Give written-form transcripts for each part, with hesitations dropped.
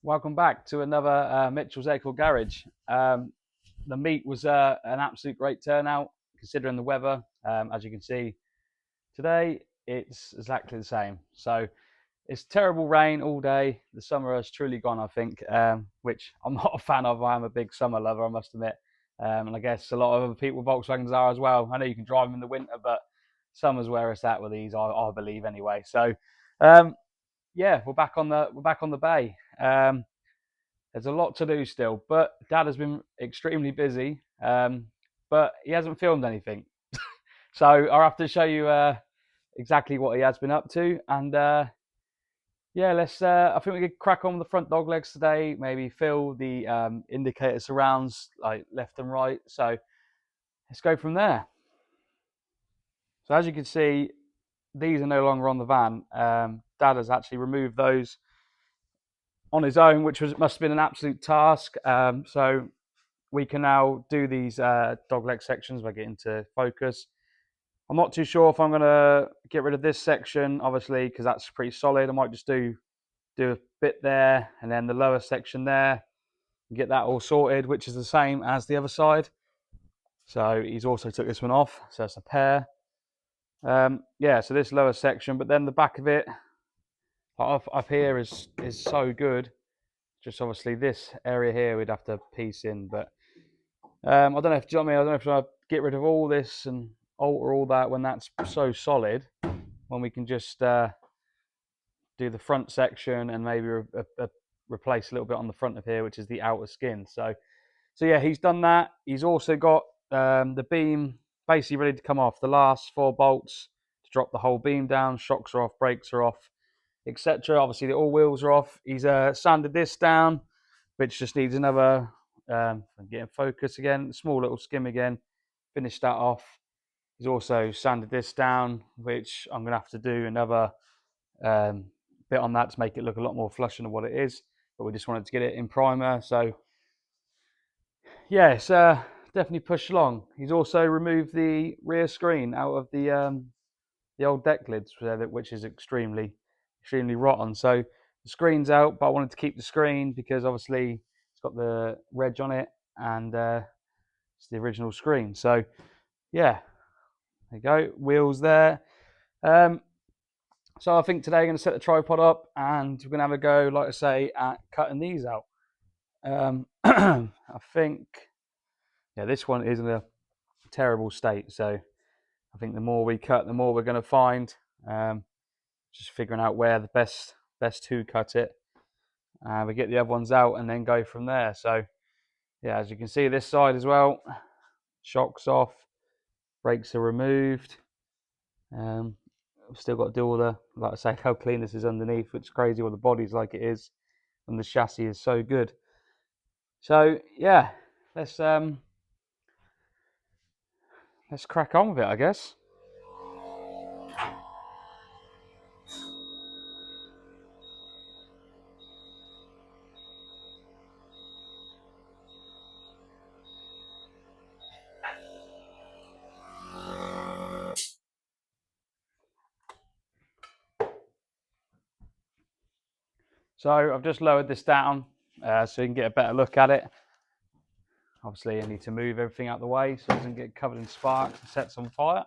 Welcome back to another Mitchell's Acorn Garage. The meet was an absolute great turnout considering the weather. As you can see today, it's exactly the same. So it's terrible rain all day. The summer has truly gone, I think, which I'm not a fan of. I am a big summer lover, I must admit. And I guess a lot of other people with Volkswagens are as well. I know you can drive them in the winter, but summer's where it's at with these, I believe anyway. So yeah, we're back on the bay. There's a lot to do still, but Dad has been extremely busy, but he hasn't filmed anything. So I'll have to show you exactly what he has been up to. And yeah, I think we could crack on with the front dog legs today, maybe fill the indicator surrounds like left and right. So let's go from there. So as you can see, these are no longer on the van. Dad has actually removed those on his own, which must have been an absolute task. So we can now do these dog leg sections by getting to focus. I'm not too sure if I'm going to get rid of this section, obviously, because that's pretty solid. I might just do a bit there and then the lower section there and get that all sorted, which is the same as the other side. So he's also took this one off, so it's a pair. Yeah, so this lower section, but then the back of it up here is so good. Just obviously this area here we'd have to piece in, but I don't know if, do you know what I mean? I don't know if I get rid of all this and alter all that when that's so solid, when we can just do the front section and maybe replace a little bit on the front of here, which is the outer skin. So yeah, he's done that. He's also got the beam basically ready to come off. The last 4 bolts to drop the whole beam down. Shocks are off, brakes are off, etc. Obviously, all wheels are off. He's sanded this down, which just needs another, getting focus again, small little skim again, finish that off. He's also sanded this down, which I'm going to have to do another bit on that to make it look a lot more flush than what it is, but we just wanted to get it in primer. So yeah, it's definitely pushed along. He's also removed the rear screen out of the old deck lids, which is extremely rotten. So the screen's out, but I wanted to keep the screen because obviously it's got the reg on it and it's the original screen. So yeah, there you go, wheels there. So I think today I'm going to set the tripod up and we're going to have a go, like I say, at cutting these out. I think, yeah, this one is in a terrible state. So I think the more we cut, the more we're going to find. Just figuring out where the best to cut it. We get the other ones out and then go from there. So yeah, as you can see, this side as well, shocks off, brakes are removed. I've still got to do all the, like I say, how clean this is underneath, which is crazy what the body's like it is, and the chassis is so good. So yeah, let's crack on with it, I guess. So I've just lowered this down so you can get a better look at it. Obviously, I need to move everything out of the way so it doesn't get covered in sparks and sets on fire.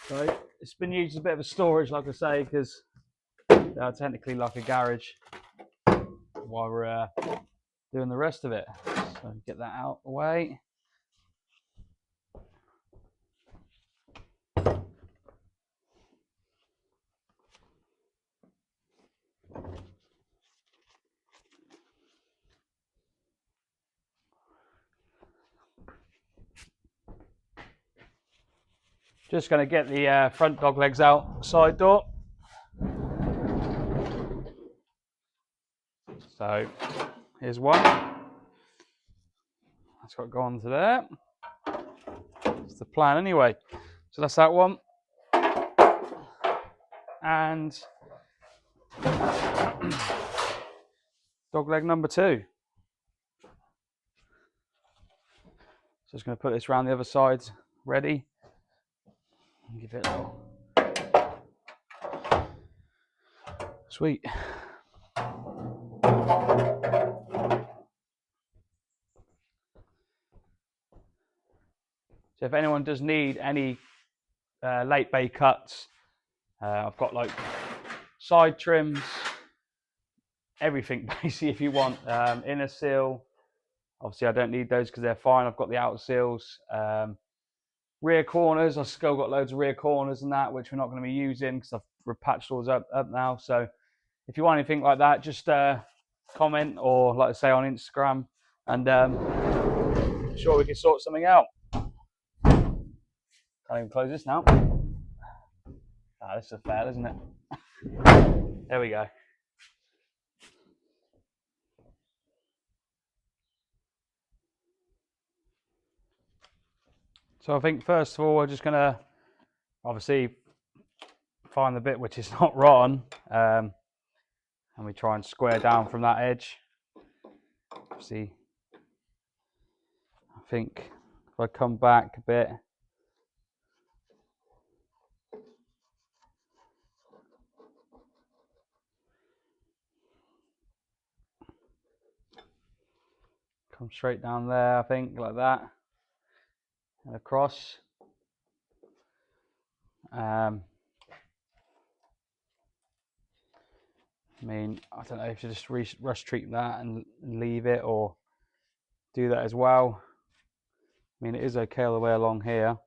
So it's been used as a bit of a storage, like I say, because they're technically like a garage while we're doing the rest of it. So get that out of the way. Just going to get the front dog legs out side door. So here's one. That's got to go on to there. That's the plan anyway. So that's that one. And dog leg number 2. So just going to put this around the other side, ready. Give it a little. Sweet. So if anyone does need any late bay cuts, I've got like side trims, everything basically if you want. Inner seal, obviously I don't need those because they're fine. I've got the outer seals. Rear corners, I've still got loads of rear corners and that, which we're not going to be using because I've repatched all up now. So if you want anything like that, just comment, or like I say, on Instagram, and I'm sure we can sort something out. Can't even close this now. This is a fail, isn't it? There we go. So I think first of all, we're just going to obviously find the bit which is not rotten, and we try and square down from that edge. See, I think if I come back a bit, come straight down there, I think, like that, and across. I mean, I don't know if you just rush treat that and leave it, or do that as well. I mean, it is okay all the way along here.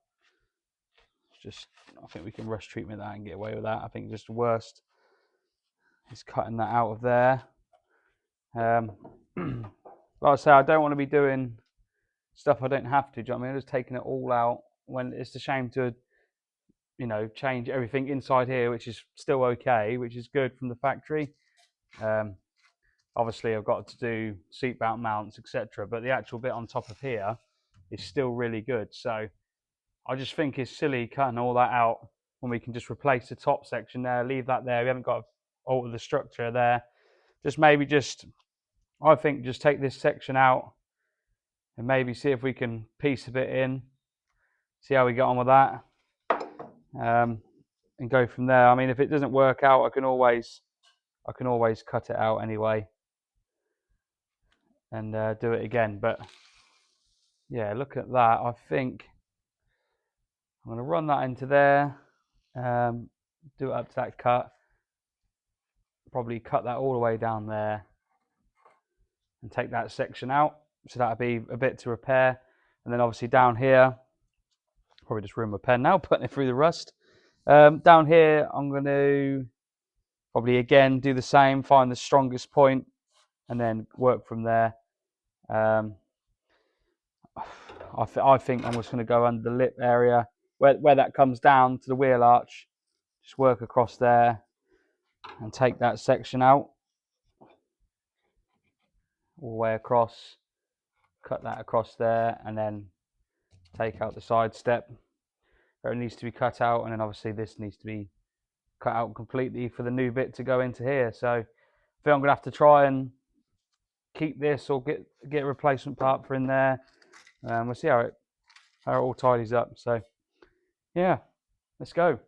It's just, I think we can rush treatment that and get away with that. I think just the worst is cutting that out of there. Like I say, I don't want to be doing stuff I don't have to. Do you know what I mean? I'm just taking it all out when it's a shame to, you know, change everything inside here, which is still okay, which is good from the factory. Obviously I've got to do seatbelt mounts, etc., but the actual bit on top of here is still really good. So I just think it's silly cutting all that out when we can just replace the top section there, leave that there. We haven't got to alter the structure there. I think just take this section out and maybe see if we can piece a bit in, see how we get on with that, and go from there. I mean, if it doesn't work out, I can always cut it out anyway and do it again. But yeah, look at that. I think I'm going to run that into there, do it up to that cut, probably cut that all the way down there and take that section out. So that'll be a bit to repair. And then obviously down here, probably just ruin my pen now, putting it through the rust. Down here, I'm going to probably again do the same, find the strongest point and then work from there. I think I'm just going to go under the lip area where that comes down to the wheel arch, just work across there and take that section out all the way across, cut that across there, and then take out the side step where it needs to be cut out, and then obviously this needs to be cut out completely for the new bit to go into here. So I think I'm going to have to try and keep this or get a replacement part for in there. We'll see how it all tidies up. So yeah, let's go.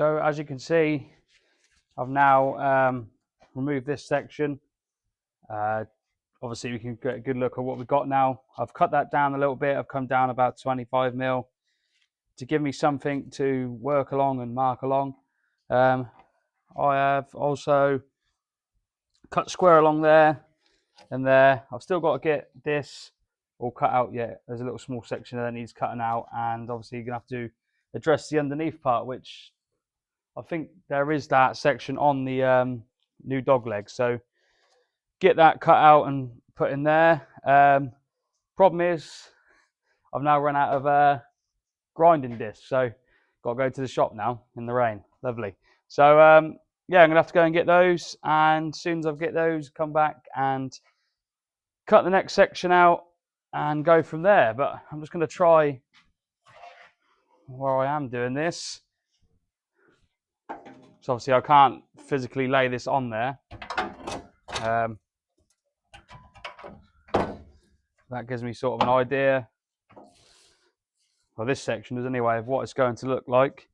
So as you can see, I've now removed this section. Obviously we can get a good look at what we've got now. I've cut that down a little bit. I've come down about 25 mil to give me something to work along and mark along. I have also cut square along there and there. I've still got to get this all cut out yet. There's a little small section that needs cutting out, and obviously you're gonna have to address the underneath part, which I think there is that section on the new dog leg. So get that cut out and put in there. Problem is, I've now run out of grinding discs, so got to go to the shop now in the rain. Lovely. So yeah, I'm gonna have to go and get those, and as soon as I get those, come back and cut the next section out and go from there. But I'm just gonna try where I am doing this. So obviously I can't physically lay this on there. That gives me sort of an idea, well, this section is anyway, of what it's going to look like.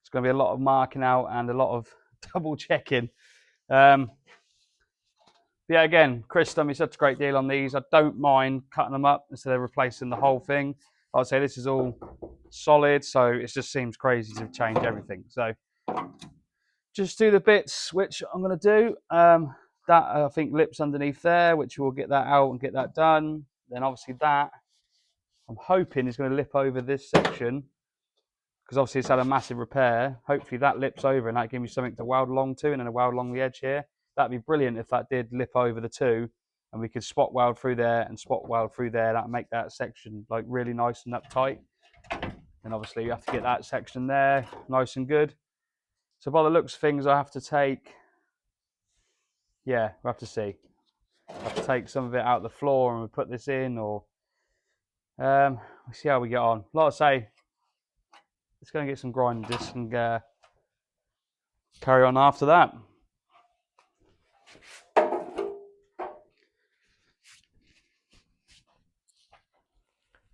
It's going to be a lot of marking out and a lot of double checking. Yeah, again, Chris done me such a great deal on these. I don't mind cutting them up instead of replacing the whole thing. I'd say this is all solid, so it just seems crazy to change everything. So just do the bits which I'm going to do. That I think lips underneath there, which we'll get that out and get that done. Then obviously that I'm hoping is going to lip over this section, because obviously it's had a massive repair. Hopefully that lips over and that gives me something to weld along to, and then a weld along the edge here. That'd be brilliant if that did lip over the two and we could spot weld through there and spot weld through there. That'd make that section like really nice and uptight. And obviously you have to get that section there nice and good. So by the looks of things, I have to take, yeah, we'll have to see. I have to take some of it out of the floor and we put this in, or we'll see how we get on. Like I say, let's go and get some grinding discs and carry on after that.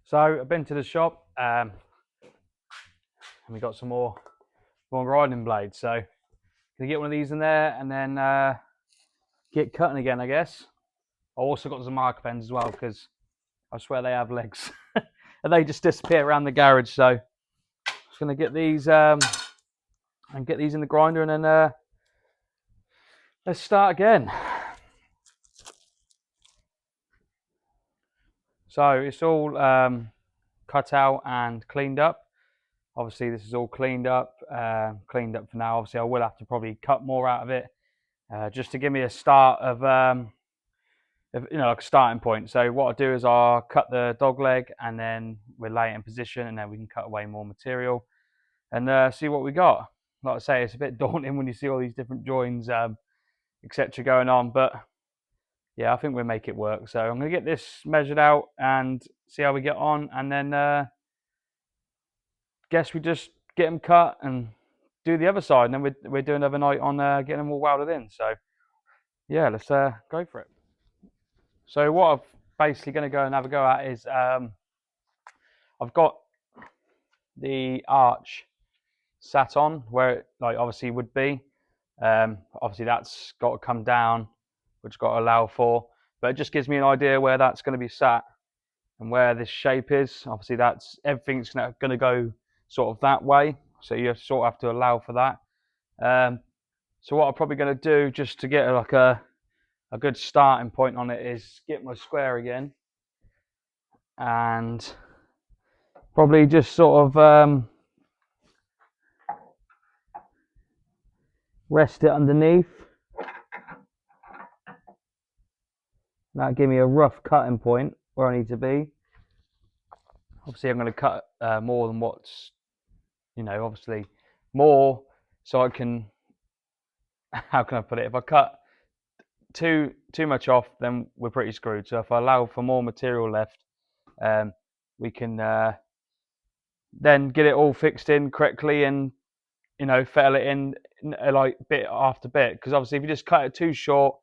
So I've been to the shop and we got some more grinding blades. So gonna get one of these in there and then get cutting again, I guess. I also got some marker pens as well, because I swear they have legs and they just disappear around the garage. So just gonna get these and get these in the grinder, and then let's start again. So it's all cut out and cleaned up. Obviously this is all cleaned up for now. Obviously I will have to probably cut more out of it just to give me a start of you know, like a starting point. So what I'll do is I'll cut the dog leg and then we'll lay it in position, and then we can cut away more material and see what we got. Like I say, it's a bit daunting when you see all these different joins etc going on, but yeah, I think we'll make it work. So I'm going to get this measured out and see how we get on, and then guess we just get them cut and do the other side, and then we're doing another night on getting them all welded in. So yeah, let's go for it. So what I'm basically going to go and have a go at is I've got the arch sat on where it like obviously would be. Obviously that's got to come down, which got to allow for, but it just gives me an idea where that's going to be sat and where this shape is. Obviously that's everything's going to go sort of that way, so you sort of have to allow for that. So what I'm probably going to do, just to get like a good starting point on it, is get my square again and probably just sort of rest it underneath. That'll give me a rough cutting point where I need to be. Obviously I'm going to cut more than what's, you know, obviously more, so I can, how can I put it, if I cut too much off, then we're pretty screwed. So if I allow for more material left, we can then get it all fixed in correctly and, you know, fettle it in like bit after bit. Because obviously if you just cut it too short,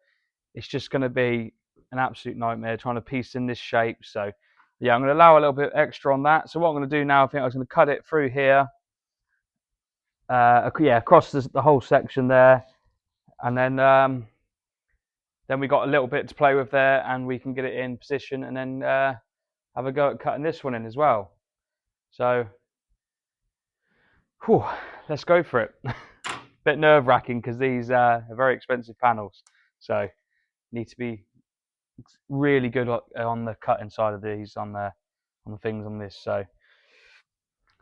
it's just going to be an absolute nightmare trying to piece in this shape. So yeah, I'm going to allow a little bit extra on that. So what I'm going to do now, I think I was going to cut it through here yeah, across the whole section there, and then we got a little bit to play with there, and we can get it in position, and then have a go at cutting this one in as well. So, whew, let's go for it. Bit nerve-wracking because these are very expensive panels, so need to be really good on the cutting side of these, on the things on this. So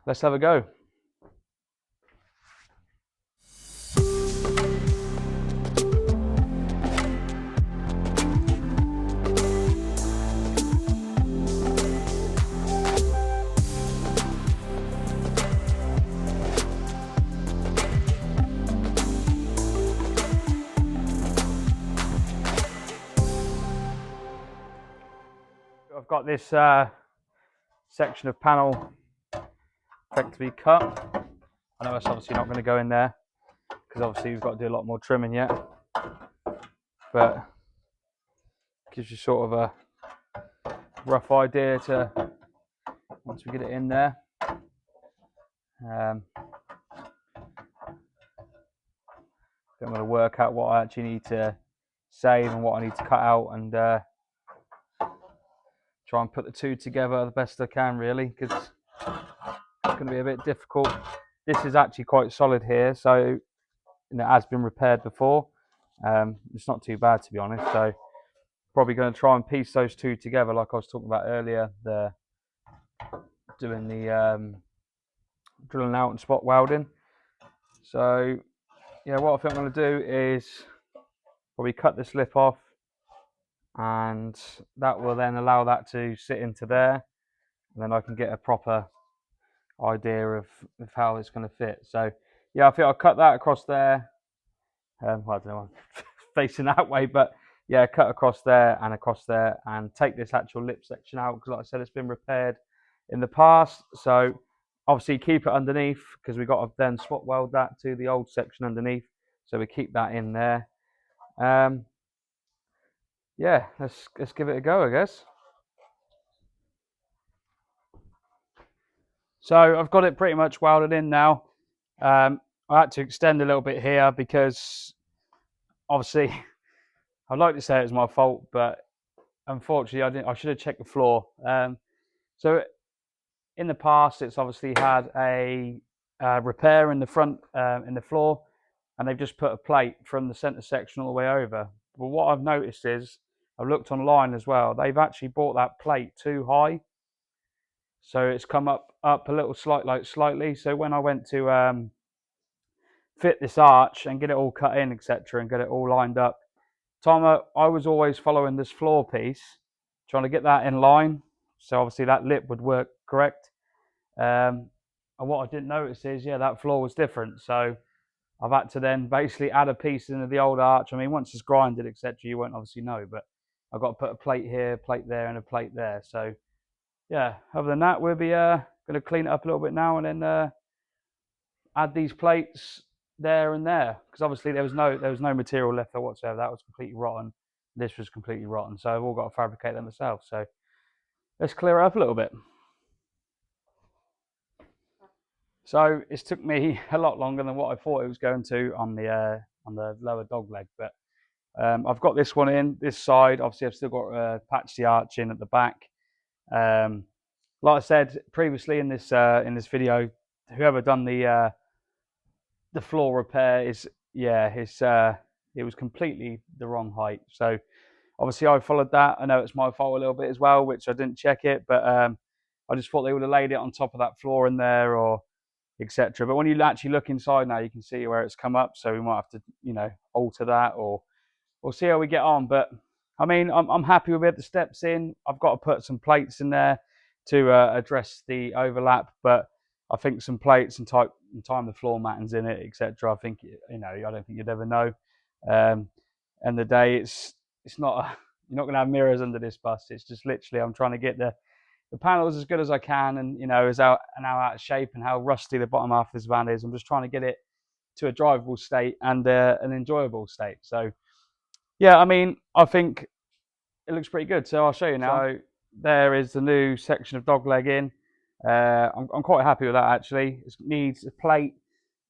let's have a go. I've got this section of panel effectively cut. I know it's obviously not going to go in there because obviously we've got to do a lot more trimming yet, but gives you sort of a rough idea to once we get it in there. I'm going to work out what I actually need to save and what I need to cut out, and try and put the two together the best I can, really, because it's going to be a bit difficult. This is actually quite solid here, so it has been repaired before. It's not too bad, to be honest. So probably going to try and piece those two together, like I was talking about earlier. Doing the drilling out and spot welding. So yeah, what I think I'm going to do is probably cut this lip off, and that will then allow that to sit into there, and then I can get a proper idea of how it's going to fit. So yeah, I think I'll cut that across there. Well, I don't know, facing that way, but yeah, cut across there, and take this actual lip section out, because like I said, it's been repaired in the past. So obviously keep it underneath, because we've got to then spot weld that to the old section underneath. So we keep that in there. Yeah, let's give it a go, I guess. So I've got it pretty much welded in now. I had to extend a little bit here because obviously I'd like to say it was my fault, but unfortunately I should have checked the floor. So in the past, it's obviously had a repair in the front, in the floor, and they've just put a plate from the center section all the way over. But what I've noticed is, I've looked online as well, they've actually brought that plate too high, so it's come up a little slightly. So when I went to fit this arch and get it all cut in, etc., and get it all lined up, Tom, I was always following this floor piece, trying to get that in line, so obviously that lip would work correct. And what I didn't notice is, yeah, that floor was different. So I've had to then basically add a piece into the old arch. I mean, once it's grinded, etc., you won't obviously know, but I've got to put a plate here, plate there, and a plate there. So yeah, other than that, we'll be going to clean it up a little bit now, and then add these plates there and there, because obviously there was no material left there whatsoever. That was completely rotten. This was completely rotten. So I've all got to fabricate them myself. So let's clear it up a little bit. So it's took me a lot longer than what I thought it was going to on the lower dog leg, but I've got this one in this side. Obviously, I've still got to patch the arch in at the back. Like I said previously in this video, whoever done the floor repair it was completely the wrong height. So obviously I followed that. I know it's my fault a little bit as well, which I didn't check it, but I just thought they would have laid it on top of that floor in there, or etc. But when you actually look inside now, you can see where it's come up. So we might have to, alter that, or we'll see how we get on. But I mean, I'm happy with it. The steps in, I've got to put some plates in there to address the overlap, but I think some plates and time the floor mattings in it, etc. I think, I don't think you'd ever know. And the day, it's not you're not going to have mirrors under this bus. It's just literally, I'm trying to get the panels as good as I can, and is out of shape, and how rusty the bottom half of this van is. I'm just trying to get it to a drivable state and an enjoyable state. So yeah, I mean, I think it looks pretty good. So I'll show you now. So there is the new section of dog leg in. I'm quite happy with that, actually. It needs a plate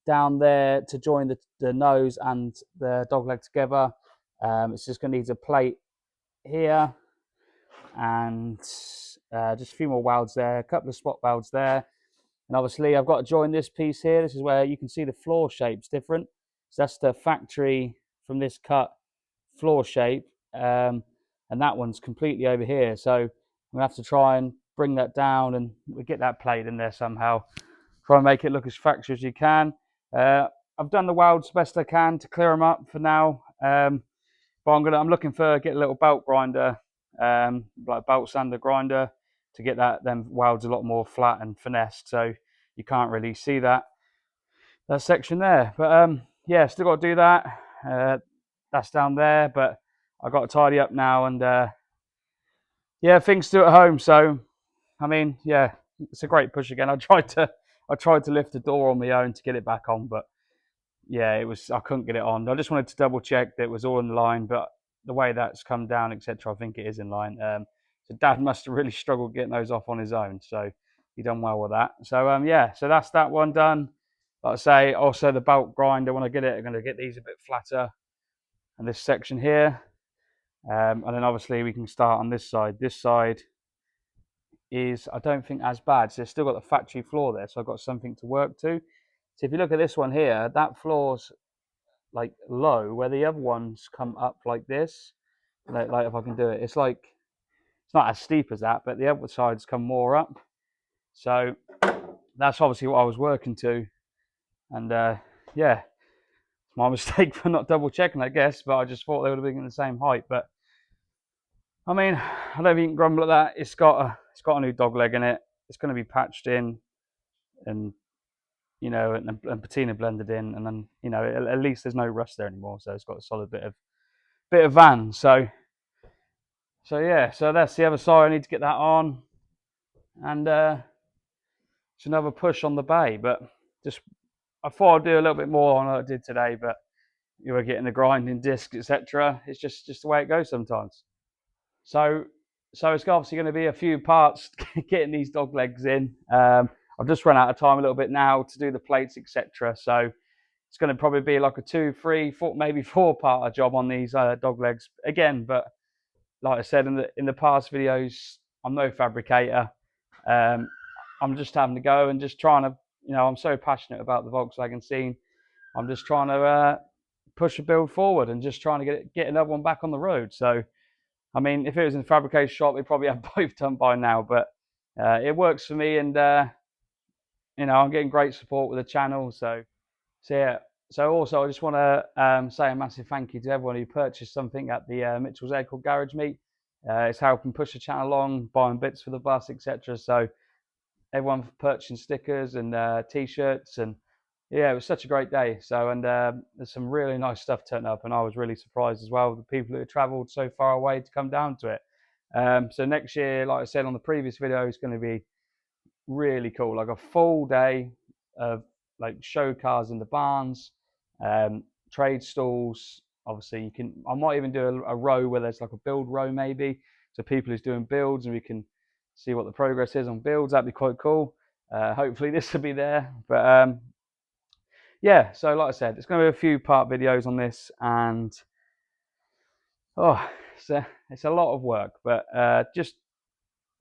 down there to join the nose and the dog leg together. It's just going to need a plate here and just a few more welds there, a couple of spot welds there. And obviously I've got to join this piece here. This is where you can see the floor shape's different. So that's the factory from this cut floor shape. And that one's completely over here. So I'm going to have to try and bring that down and get that plate in there somehow. Try and make it look as factory as you can. I've done the welds best I can to clear them up for now. But I'm looking for get a little belt grinder, like a belt sander grinder, to get them welds a lot more flat and finessed, so you can't really see that section there. But yeah, still got to do that. That's down there, but I've got to tidy up now, and yeah, things to do at home. So I mean, yeah, it's a great push again. I tried to lift the door on my own to get it back on, but yeah, I couldn't get it on. I just wanted to double check that it was all in line, but the way that's come down, etc., I think it is in line. So Dad must have really struggled getting those off on his own, so he done well with that. So yeah, so that's that one done. Like I say, also the belt grinder, when I get it, I'm going to get these a bit flatter, and this section here, and then obviously we can start on this side. This side is, I don't think, as bad. So it's still got the factory floor there, so I've got something to work to. So if you look at this one here, that floor's like low, where the other ones come up like this. Like if I can do it, it's like, it's not as steep as that, but the other sides come more up. So that's obviously what I was working to, and yeah, it's my mistake for not double checking, I guess. But I just thought they would have been the same height. But I mean, I don't even grumble at that. It's got a new dog leg in it. It's going to be patched in, and you know, and patina blended in, and then, you know, at least there's no rust there anymore. So it's got a solid bit of van. So yeah, so that's the other side. I need to get that on, and it's another push on the bay. But just, I thought I'd do a little bit more on what I did today, but you were getting the grinding discs, etc. It's just the way it goes sometimes. So it's obviously going to be a few parts getting these dog legs in. I've just run out of time a little bit now to do the plates, etc. So it's going to probably be like a 2, 3, 4, maybe 4-part job on these dog legs again. But like I said in the past videos, I'm no fabricator. I'm just having to go and just trying to, you know, I'm so passionate about the Volkswagen scene. I'm just trying to push a build forward and just trying to get another one back on the road. So I mean, if it was in the fabrication shop, we'd probably have both done by now. But it works for me, and you know, I'm getting great support with the channel. So yeah. So also, I just want to say a massive thank you to everyone who purchased something at the Mitchell's Acorn Garage meet. It's helping push the channel along, buying bits for the bus, etc. So everyone for purchasing stickers and t-shirts, and yeah, it was such a great day. So, and there's some really nice stuff turned up, and I was really surprised as well, the people who travelled so far away to come down to it. So next year, like I said on the previous video, it's going to be really cool, like a full day of like show cars in the barns, trade stalls. Obviously I might even do a row where there's like a build row maybe, so people who's doing builds, and we can see what the progress is on builds. That'd be quite cool. Hopefully this will be there. But yeah, so like I said, it's going to be a few part videos on this, and it's a lot of work, but just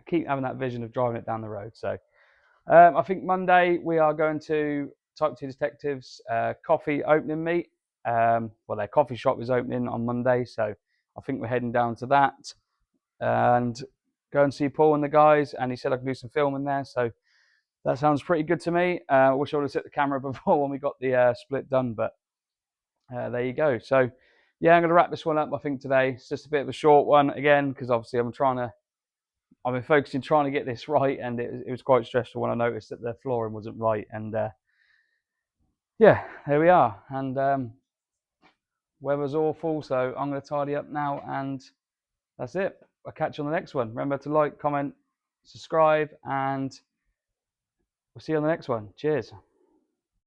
keep having that vision of driving it down the road. So I think Monday we are going to Type 2 Detectives coffee opening meet. Well, their coffee shop is opening on Monday, so I think we're heading down to that and go and see Paul and the guys. And he said I can do some filming there, so that sounds pretty good to me. I wish I would have set the camera before when we got the split done, but there you go. So yeah, I'm going to wrap this one up, I think, today. It's just a bit of a short one again, because obviously I've been focusing trying to get this right, and it was quite stressful when I noticed that the flooring wasn't right. And yeah, there we are. And weather's awful, so I'm going to tidy up now, and that's it. I'll catch you on the next one. Remember to like, comment, subscribe, and we'll see you on the next one. Cheers.